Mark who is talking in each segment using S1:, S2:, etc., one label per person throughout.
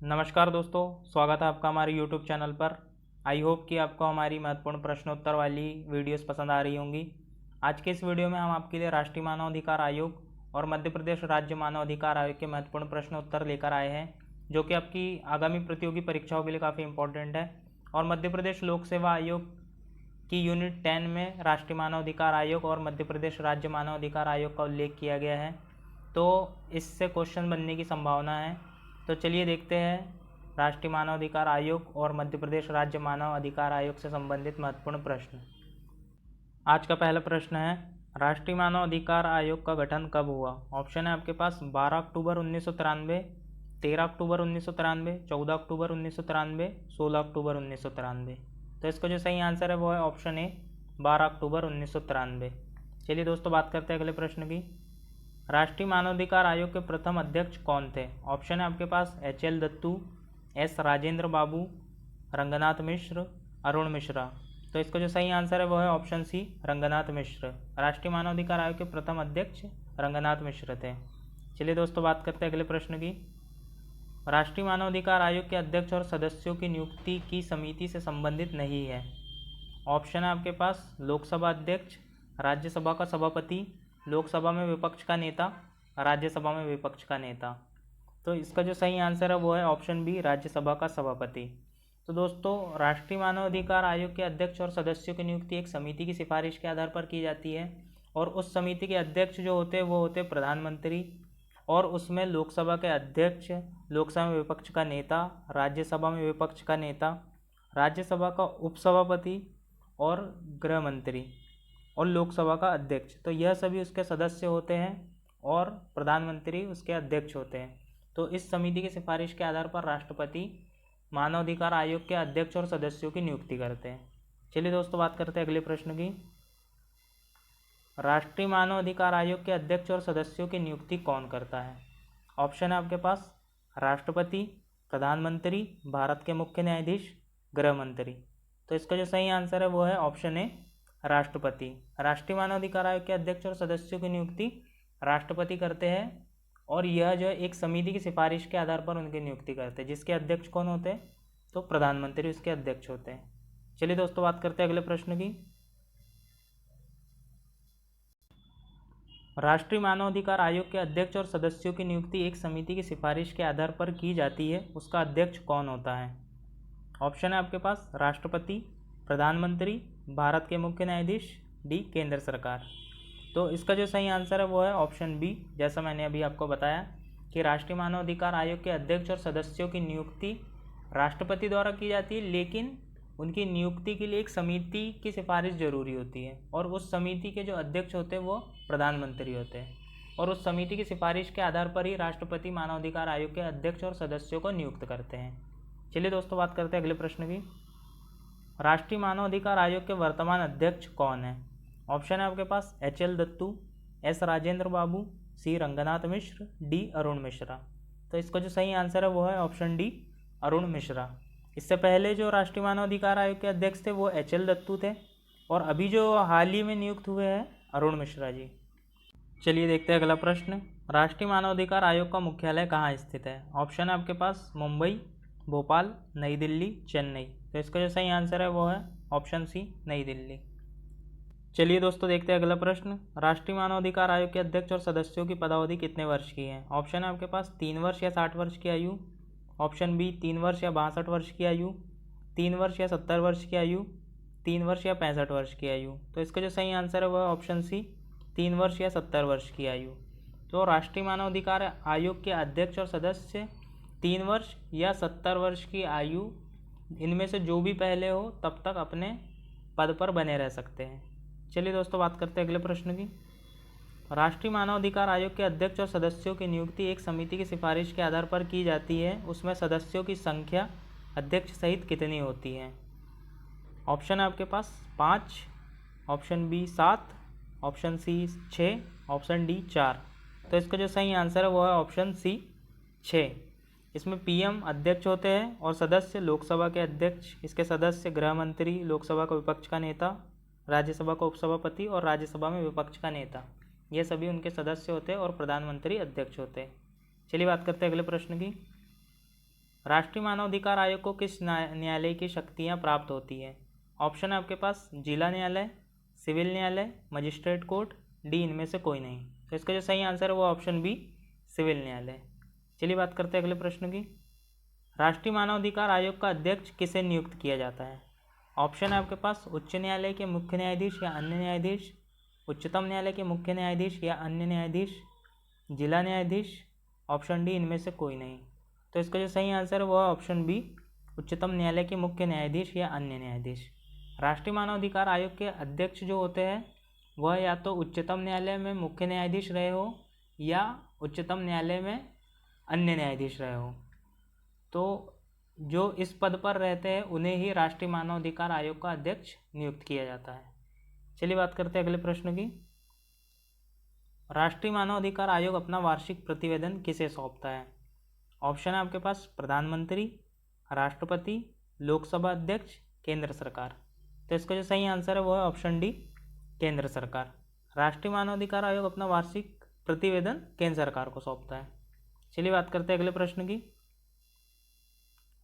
S1: नमस्कार दोस्तों, स्वागत है आपका हमारे YouTube चैनल पर। आई होप कि आपको हमारी महत्वपूर्ण प्रश्नोत्तर वाली वीडियोस पसंद आ रही होंगी। आज के इस वीडियो में हम आपके लिए राष्ट्रीय मानवाधिकार आयोग और मध्य प्रदेश राज्य मानवाधिकार आयोग के महत्वपूर्ण प्रश्नोत्तर लेकर आए हैं, जो कि आपकी आगामी प्रतियोगी परीक्षाओं के लिए काफ़ी इंपॉर्टेंट है। और मध्य प्रदेश लोक सेवा आयोग की यूनिट 10 में राष्ट्रीय मानवाधिकार आयोग और मध्य प्रदेश राज्य मानवाधिकार आयोग का उल्लेख किया गया है, तो इससे क्वेश्चन बनने की संभावना है। तो चलिए देखते हैं राष्ट्रीय मानवाधिकार आयोग और मध्य प्रदेश राज्य मानव अधिकार आयोग से संबंधित महत्वपूर्ण प्रश्न। आज का पहला प्रश्न है, राष्ट्रीय मानव अधिकार आयोग का गठन कब हुआ? ऑप्शन है आपके पास 12 अक्टूबर 1993, 13 अक्टूबर 1993, 14 अक्टूबर 1993, 16 अक्टूबर 1993। तो इसका जो सही आंसर है वो है ऑप्शन ए 12 अक्टूबर 1993। चलिए दोस्तों बात करते हैं अगले प्रश्न की। राष्ट्रीय मानवाधिकार आयोग के प्रथम अध्यक्ष कौन थे? ऑप्शन है आपके पास HL दत्तू, S राजेंद्र बाबू, रंगनाथ मिश्र, अरुण मिश्रा। तो इसका जो सही आंसर है वो है ऑप्शन सी रंगनाथ मिश्र। राष्ट्रीय मानवाधिकार आयोग के प्रथम अध्यक्ष रंगनाथ मिश्र थे। चलिए दोस्तों बात करते हैं अगले प्रश्न की। राष्ट्रीय मानवाधिकार आयोग के अध्यक्ष और सदस्यों की नियुक्ति की समिति से संबंधित नहीं है। ऑप्शन है आपके पास लोकसभा अध्यक्ष, राज्यसभा का सभापति, लोकसभा में विपक्ष का नेता, राज्यसभा में विपक्ष का नेता। तो इसका जो सही आंसर है वो है ऑप्शन बी राज्यसभा का सभापति। तो दोस्तों राष्ट्रीय मानवाधिकार आयोग के अध्यक्ष और सदस्यों की नियुक्ति एक समिति की सिफारिश के आधार पर की जाती है, और उस समिति के अध्यक्ष जो होते हैं वो होते हैं प्रधानमंत्री, और उसमें लोकसभा के अध्यक्ष, लोकसभा में विपक्ष का नेता, राज्यसभा में विपक्ष का नेता, राज्यसभा का उपसभापति और गृह मंत्री और लोकसभा का अध्यक्ष। तो यह सभी उसके सदस्य होते हैं और प्रधानमंत्री उसके अध्यक्ष होते हैं। तो इस समिति की सिफारिश के आधार पर राष्ट्रपति मानवाधिकार आयोग के अध्यक्ष और सदस्यों की नियुक्ति करते हैं। चलिए दोस्तों बात करते हैं अगले प्रश्न की। राष्ट्रीय मानवाधिकार आयोग के अध्यक्ष और सदस्यों की नियुक्ति कौन करता है? ऑप्शन है आपके पास राष्ट्रपति, प्रधानमंत्री, भारत के मुख्य न्यायाधीश, गृह मंत्री। तो इसका जो सही आंसर है वो है ऑप्शन ए राष्ट्रपति। राष्ट्रीय मानवाधिकार आयोग के अध्यक्ष और सदस्यों की नियुक्ति राष्ट्रपति करते हैं, और यह जो है एक समिति की सिफारिश के आधार पर उनकी नियुक्ति करते हैं, जिसके अध्यक्ष कौन होते हैं? तो प्रधानमंत्री उसके अध्यक्ष होते हैं। चलिए दोस्तों बात करते हैं अगले प्रश्न की। राष्ट्रीय मानवाधिकार आयोग के अध्यक्ष और सदस्यों की नियुक्ति एक समिति की सिफारिश के आधार पर की जाती है, उसका अध्यक्ष कौन होता है? ऑप्शन है आपके पास राष्ट्रपति, प्रधानमंत्री, भारत के मुख्य न्यायाधीश, डी केंद्र सरकार। तो इसका जो सही आंसर है वो है ऑप्शन बी, जैसा मैंने अभी आपको बताया कि राष्ट्रीय मानवाधिकार आयोग के अध्यक्ष और सदस्यों की नियुक्ति राष्ट्रपति द्वारा की जाती है, लेकिन उनकी नियुक्ति के लिए एक समिति की सिफारिश जरूरी होती है, और उस समिति के जो अध्यक्ष होते हैं वो प्रधानमंत्री होते हैं, और उस समिति की सिफारिश के आधार पर ही राष्ट्रपति मानवाधिकार आयोग के अध्यक्ष और सदस्यों को नियुक्त करते हैं। चलिए दोस्तों बात करते हैं अगले प्रश्न की। राष्ट्रीय मानवाधिकार आयोग के वर्तमान अध्यक्ष कौन है? ऑप्शन है आपके पास HL दत्तू, S राजेंद्र बाबू, C रंगनाथ मिश्र, D अरुण मिश्रा। तो इसका जो सही आंसर है वो है ऑप्शन डी अरुण मिश्रा। इससे पहले जो राष्ट्रीय मानवाधिकार आयोग के अध्यक्ष थे वो HL दत्तू थे, और अभी जो हाल ही में नियुक्त हुए हैं अरुण मिश्रा जी। चलिए देखते हैं अगला प्रश्न। राष्ट्रीय मानवाधिकार आयोग का मुख्यालय कहाँ स्थित है? ऑप्शन है आपके पास मुंबई, भोपाल, नई दिल्ली, चेन्नई। तो इसका जो सही आंसर है वो है ऑप्शन सी नई दिल्ली। चलिए दोस्तों देखते हैं अगला प्रश्न। राष्ट्रीय मानवाधिकार आयोग के अध्यक्ष और सदस्यों की पदावधि कितने वर्ष की है? ऑप्शन है आपके पास 3 वर्ष या 60 वर्ष की आयु, ऑप्शन बी 3 वर्ष या 62 वर्ष की आयु, 3 वर्ष या 70 वर्ष की आयु, 3 वर्ष या 65 वर्ष की आयु। तो इसका जो सही आंसर है वह है ऑप्शन सी 3 वर्ष या 70 वर्ष की आयु। तो राष्ट्रीय मानवाधिकार आयोग के अध्यक्ष और सदस्य 3 वर्ष या 70 वर्ष की आयु, इनमें से जो भी पहले हो तब तक अपने पद पर बने रह सकते हैं। चलिए दोस्तों बात करते हैं अगले प्रश्न की। राष्ट्रीय मानवाधिकार आयोग के अध्यक्ष और सदस्यों की नियुक्ति एक समिति की सिफारिश के आधार पर की जाती है, उसमें सदस्यों की संख्या अध्यक्ष सहित कितनी होती है? ऑप्शन है आपके पास 5, option B 7, option C 6, option D 4। तो इसका जो सही आंसर है वो है ऑप्शन सी 6। इसमें PM अध्यक्ष होते हैं और सदस्य लोकसभा के अध्यक्ष, इसके सदस्य गृह मंत्री, लोकसभा का विपक्ष का नेता, राज्यसभा का उपसभापति और राज्यसभा में विपक्ष का नेता, ये सभी उनके सदस्य होते हैं, और प्रधानमंत्री अध्यक्ष होते हैं। चलिए बात करते हैं अगले प्रश्न की। राष्ट्रीय मानवाधिकार आयोग को किस न्यायालय की शक्तियाँ प्राप्त होती है? ऑप्शन है आपके पास जिला न्यायालय, सिविल न्यायालय, मजिस्ट्रेट कोर्ट, डी इनमें से कोई नहीं। तो इसका जो सही आंसर है वो ऑप्शन बी सिविल न्यायालय। चलिए बात करते हैं अगले प्रश्न की। राष्ट्रीय मानवाधिकार आयोग का अध्यक्ष किसे नियुक्त किया जाता है? ऑप्शन है आपके पास उच्च न्यायालय के मुख्य न्यायाधीश या अन्य न्यायाधीश, उच्चतम न्यायालय के मुख्य न्यायाधीश या अन्य न्यायाधीश, जिला न्यायाधीश, ऑप्शन डी इनमें से कोई नहीं। तो इसका जो सही आंसर है वो है ऑप्शन बी उच्चतम न्यायालय के मुख्य न्यायाधीश या अन्य न्यायाधीश। राष्ट्रीय मानवाधिकार आयोग के अध्यक्ष जो होते हैं वह या तो उच्चतम न्यायालय में मुख्य न्यायाधीश रहे हो या उच्चतम न्यायालय में अन्य न्यायाधीश रहे हो। तो जो इस पद पर रहते हैं उन्हें ही राष्ट्रीय मानवाधिकार आयोग का अध्यक्ष नियुक्त किया जाता है। चलिए बात करते हैं अगले प्रश्न की। राष्ट्रीय मानवाधिकार आयोग अपना वार्षिक प्रतिवेदन किसे सौंपता है? ऑप्शन है आपके पास प्रधानमंत्री, राष्ट्रपति, लोकसभा अध्यक्ष, केंद्र सरकार। तो इसका जो सही आंसर है वो है ऑप्शन डी केंद्र सरकार। राष्ट्रीय मानवाधिकार आयोग अपना वार्षिक प्रतिवेदन केंद्र सरकार को सौंपता है। चलिए बात करते हैं अगले प्रश्न की।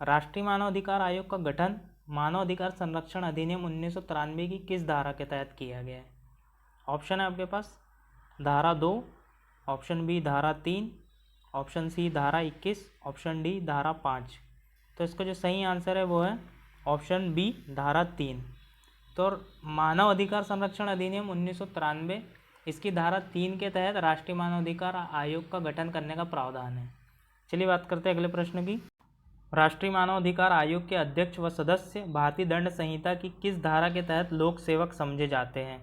S1: राष्ट्रीय मानवाधिकार आयोग का गठन मानवाधिकार संरक्षण अधिनियम 1993 की किस धारा के तहत किया गया है? ऑप्शन है आपके पास धारा 2, ऑप्शन बी धारा 3, ऑप्शन सी धारा 21, ऑप्शन डी धारा 5। तो इसका जो सही आंसर है वो है ऑप्शन बी धारा 3। तो मानव अधिकार संरक्षण अधिनियम 1993 इसकी धारा 3 के तहत राष्ट्रीय मानवाधिकार आयोग का गठन करने का प्रावधान है। चलिए बात करते हैं अगले प्रश्न की। राष्ट्रीय मानवाधिकार आयोग के अध्यक्ष व सदस्य भारतीय दंड संहिता की किस धारा के तहत लोक सेवक समझे जाते हैं?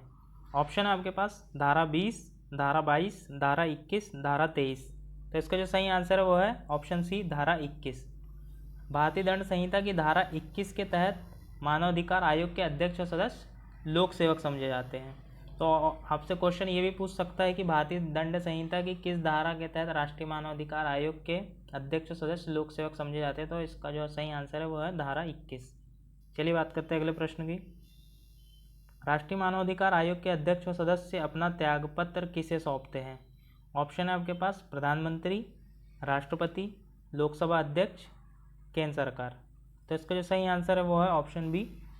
S1: ऑप्शन है आपके पास धारा 20, धारा 22, धारा 21, धारा 23। तो इसका जो सही आंसर है वो है ऑप्शन सी धारा 21। भारतीय दंड संहिता की धारा 21 के तहत मानवाधिकार आयोग के अध्यक्ष और सदस्य लोक सेवक समझे जाते हैं। तो आपसे क्वेश्चन ये भी पूछ सकता है कि भारतीय दंड संहिता की किस धारा के तहत राष्ट्रीय मानवाधिकार आयोग के अध्यक्ष और सदस्य लोक सेवक समझे जाते हैं? तो इसका जो सही आंसर है वो है धारा 21। चलिए बात करते हैं अगले प्रश्न की। राष्ट्रीय मानवाधिकार आयोग के अध्यक्ष और सदस्य अपना त्यागपत्र किसे सौंपते हैं? ऑप्शन है आपके पास प्रधानमंत्री, राष्ट्रपति, लोकसभा अध्यक्ष, केंद्र सरकार। तो इसका जो सही आंसर है वो है ऑप्शन बी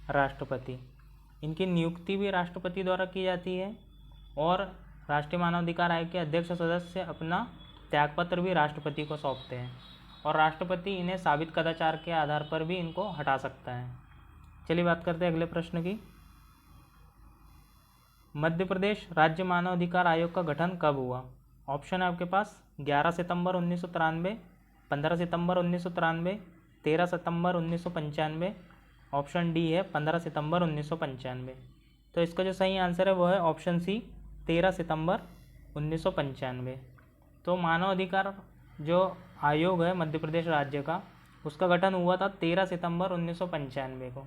S1: राष्ट्रपति। इनकी नियुक्ति भी राष्ट्रपति द्वारा की जाती है और राष्ट्रीय मानवाधिकार आयोग के अध्यक्ष और सदस्य अपना त्यागपत्र भी राष्ट्रपति को सौंपते हैं और राष्ट्रपति इन्हें साबित कदाचार के आधार पर भी इनको हटा सकता है। चलिए बात करते हैं अगले प्रश्न की। मध्य प्रदेश राज्य मानवाधिकार आयोग का गठन कब हुआ? ऑप्शन है आपके पास 11 सितंबर 1993, 15 सितंबर 1993, 13 सितंबर 1995, ऑप्शन डी है 15 सितंबर 1995। तो इसका जो सही आंसर है वो है ऑप्शन सी 13 सितंबर 1995। तो मानव अधिकार जो आयोग है मध्य प्रदेश राज्य का उसका गठन हुआ था 13 सितंबर 1995 को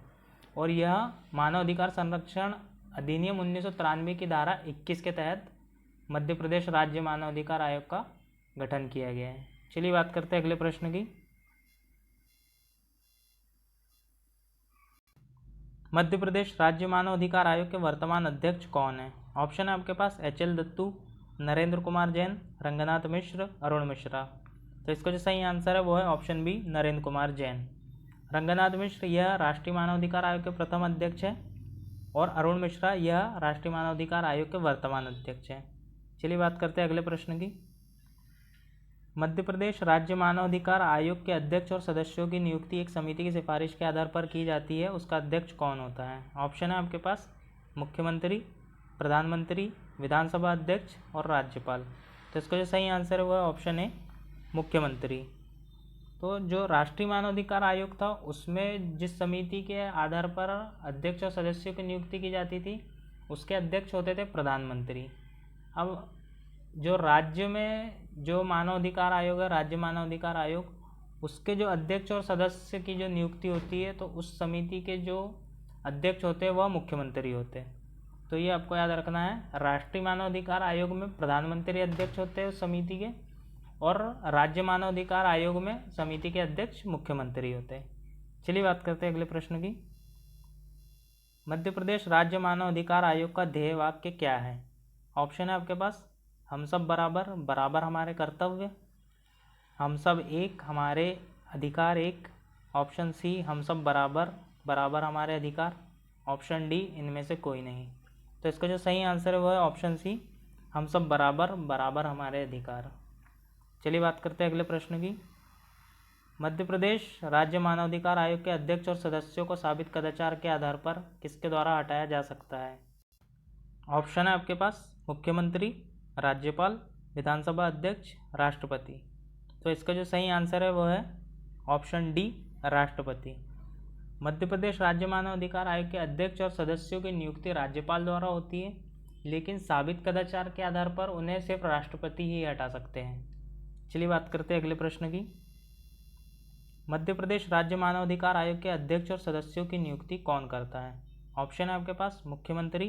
S1: और यह मानव अधिकार संरक्षण अधिनियम 1993 की धारा 21 के तहत मध्य प्रदेश राज्य मानवाधिकार आयोग का गठन किया गया है। चलिए बात करते हैं अगले प्रश्न की। मध्य प्रदेश राज्य मानवाधिकार आयोग के वर्तमान अध्यक्ष कौन है? ऑप्शन है आपके पास HL दत्तू, नरेंद्र कुमार जैन, रंगनाथ मिश्र, अरुण मिश्रा। तो इसका जो सही आंसर है वो है ऑप्शन बी नरेंद्र कुमार जैन। रंगनाथ मिश्र यह राष्ट्रीय मानवाधिकार आयोग के प्रथम अध्यक्ष है और अरुण मिश्रा यह राष्ट्रीय मानवाधिकार आयोग के वर्तमान अध्यक्ष हैं। चलिए बात करते हैं अगले प्रश्न की। मध्य प्रदेश राज्य मानवाधिकार आयोग के अध्यक्ष और सदस्यों की नियुक्ति एक समिति की सिफारिश के आधार पर की जाती है, उसका अध्यक्ष कौन होता है? ऑप्शन है आपके पास मुख्यमंत्री, प्रधानमंत्री, विधानसभा अध्यक्ष और राज्यपाल। तो इसका जो सही आंसर है वो है ऑप्शन ए मुख्यमंत्री। तो जो राष्ट्रीय मानवाधिकार आयोग था उसमें जिस समिति के आधार पर अध्यक्ष और सदस्यों की नियुक्ति की जाती थी उसके अध्यक्ष होते थे प्रधानमंत्री। अब जो राज्य में जो मानवाधिकार आयोग है राज्य मानवाधिकार आयोग उसके जो अध्यक्ष और सदस्य की जो नियुक्ति होती है तो उस समिति के जो अध्यक्ष होते हैं वह मुख्यमंत्री होते हैं। तो ये आपको याद रखना है। राष्ट्रीय मानवाधिकार आयोग में प्रधानमंत्री अध्यक्ष होते हैं उस समिति के और राज्य मानवाधिकार आयोग में समिति के अध्यक्ष मुख्यमंत्री होते हैं। चलिए बात करते हैं अगले प्रश्न की। मध्य प्रदेश राज्य मानवाधिकार आयोग का ध्येय वाक्य क्या है? ऑप्शन है आपके पास हम सब बराबर, बराबर हमारे कर्तव्य, हम सब एक, हमारे अधिकार एक, ऑप्शन सी हम सब बराबर, बराबर हमारे अधिकार, ऑप्शन डी इनमें से कोई नहीं। तो इसका जो सही आंसर है वो है ऑप्शन सी हम सब बराबर, बराबर हमारे अधिकार। चलिए बात करते हैं अगले प्रश्न की। मध्य प्रदेश राज्य मानवाधिकार आयोग के अध्यक्ष और सदस्यों को साबित कदाचार के आधार पर किसके द्वारा हटाया जा सकता है? ऑप्शन है आपके पास मुख्यमंत्री, राज्यपाल, विधानसभा अध्यक्ष, राष्ट्रपति। तो इसका जो सही आंसर है वो है ऑप्शन डी राष्ट्रपति। मध्य प्रदेश राज्य मानवाधिकार आयोग के अध्यक्ष और सदस्यों की नियुक्ति राज्यपाल द्वारा होती है, लेकिन साबित कदाचार के आधार पर उन्हें सिर्फ राष्ट्रपति ही हटा सकते हैं। चलिए बात करते हैं अगले प्रश्न की। मध्य प्रदेश राज्य मानवाधिकार आयोग के अध्यक्ष और सदस्यों की नियुक्ति कौन करता है? ऑप्शन है आपके पास मुख्यमंत्री,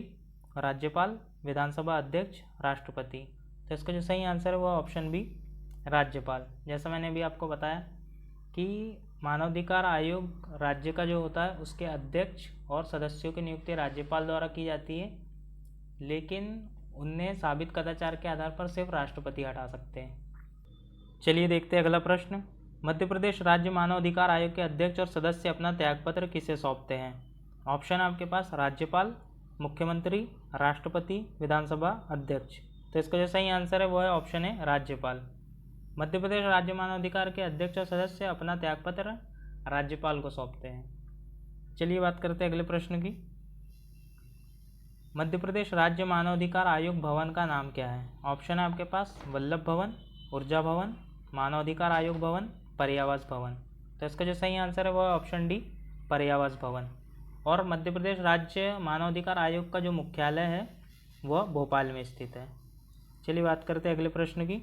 S1: राज्यपाल, विधानसभा अध्यक्ष, राष्ट्रपति। तो इसका जो सही आंसर है वो ऑप्शन बी राज्यपाल। जैसा मैंने अभी आपको बताया कि मानवाधिकार आयोग राज्य का जो होता है उसके अध्यक्ष और सदस्यों की नियुक्ति राज्यपाल द्वारा की जाती है, लेकिन उन्हें साबित कदाचार के आधार पर सिर्फ राष्ट्रपति हटा सकते हैं। चलिए देखते हैं अगला प्रश्न। मध्य प्रदेश राज्य मानवाधिकार आयोग के अध्यक्ष और सदस्य अपना त्यागपत्र किसे सौंपते हैं? ऑप्शन है आपके पास राज्यपाल, मुख्यमंत्री, राष्ट्रपति, विधानसभा अध्यक्ष। तो इसका जो सही आंसर है वो है ऑप्शन है राज्यपाल। मध्य प्रदेश राज्य मानवाधिकार के अध्यक्ष और सदस्य अपना त्यागपत्र राज्यपाल को सौंपते हैं। चलिए बात करते हैं अगले प्रश्न की। मध्य प्रदेश राज्य मानवाधिकार आयोग भवन का नाम क्या है? ऑप्शन है आपके पास वल्लभ भवन, ऊर्जा भवन, मानवाधिकार आयोग भवन, पर्यावास भवन। तो इसका जो सही आंसर है वो है ऑप्शन डी पर्यावास भवन। और मध्य प्रदेश राज्य मानवाधिकार आयोग का जो मुख्यालय है वह भोपाल में स्थित है। चलिए बात करते हैं अगले प्रश्न की।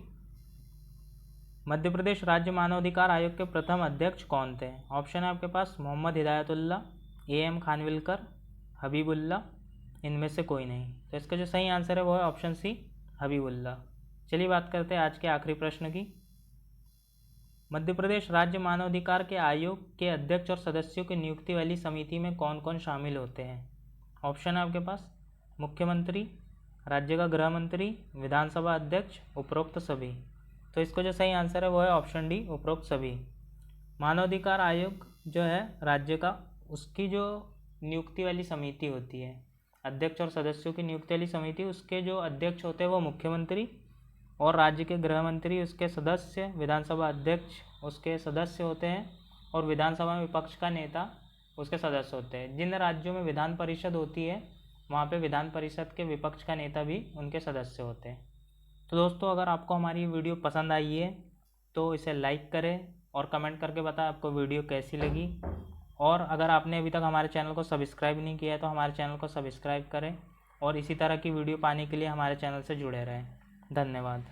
S1: मध्य प्रदेश राज्य मानवाधिकार आयोग के प्रथम अध्यक्ष कौन थे? ऑप्शन है आपके पास मोहम्मद हिदायतुल्ला, AM खानविलकर, हबीबुल्ला, इनमें से कोई नहीं। तो इसका जो सही आंसर है वो है ऑप्शन सी हबीबुल्ला। चलिए बात करते हैं आज के आखिरी प्रश्न की। मध्य प्रदेश राज्य मानवाधिकार के आयोग के अध्यक्ष और सदस्यों की नियुक्ति वाली समिति में कौन कौन शामिल होते हैं? ऑप्शन है आपके पास मुख्यमंत्री, राज्य का गृह मंत्री, विधानसभा अध्यक्ष, उपरोक्त सभी। तो इसको जो सही आंसर है वो है ऑप्शन डी उपरोक्त सभी। मानवाधिकार आयोग जो है राज्य का, उसकी जो नियुक्ति वाली समिति होती है, अध्यक्ष और सदस्यों की नियुक्ति वाली समिति, उसके जो अध्यक्ष होते हैं वो मुख्यमंत्री और राज्य के गृह मंत्री उसके सदस्य, विधानसभा अध्यक्ष उसके सदस्य होते हैं और विधानसभा में विपक्ष का नेता उसके सदस्य होते हैं। जिन राज्यों में विधान परिषद होती है वहाँ पे विधान परिषद के विपक्ष का नेता भी उनके सदस्य होते हैं। तो दोस्तों, अगर आपको हमारी वीडियो पसंद आई है तो इसे लाइक करें और कमेंट करके बताएं आपको वीडियो कैसी लगी। और अगर आपने अभी तक हमारे चैनल को सब्सक्राइब नहीं किया है तो हमारे चैनल को सब्सक्राइब करें और इसी तरह की वीडियो पाने के लिए हमारे चैनल से जुड़े रहें। धन्यवाद।